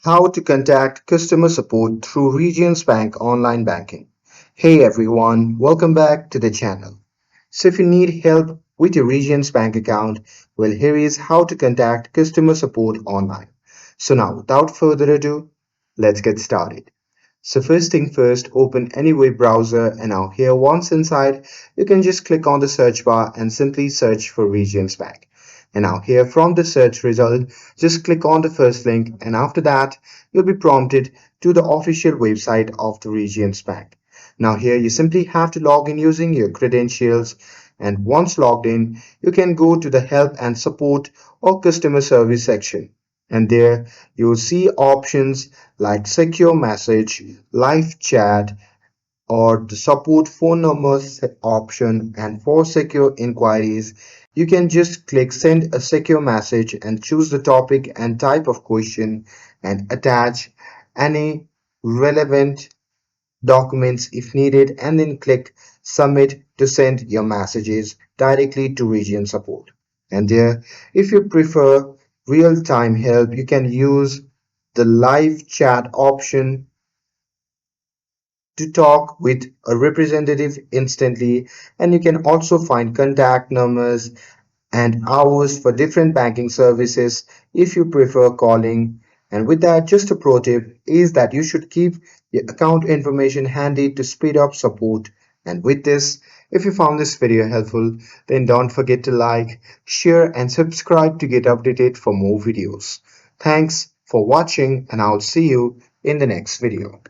How to contact customer support through Regions Bank online banking. Hey everyone, welcome back to the channel. So if you need help with your Regions Bank account, well here is how to contact customer support online. So now without further ado, let's get started. So first thing first, open any web browser and now here once inside, you can just click on the search bar and simply search for Regions Bank. And now here from the search result, just click on the first link and after that, you'll be prompted to the official website of the Regions Bank. Now here you simply have to log in using your credentials and once logged in, you can go to the help and support or customer service section. And there you'll see options like secure message, live chat, or the support phone numbers option. And for secure inquiries, you can just click send a secure message and choose the topic and type of question and attach any relevant documents if needed and then click submit to send your messages directly to region support. And there, if you prefer real-time help, you can use the live chat option to talk with a representative instantly, and you can also find contact numbers and hours for different banking services if you prefer calling. And with that, just a pro tip is that you should keep your account information handy to speed up support. And with this, if you found this video helpful, then don't forget to like, share, and subscribe to get updated for more videos. Thanks for watching, and I'll see you in the next video.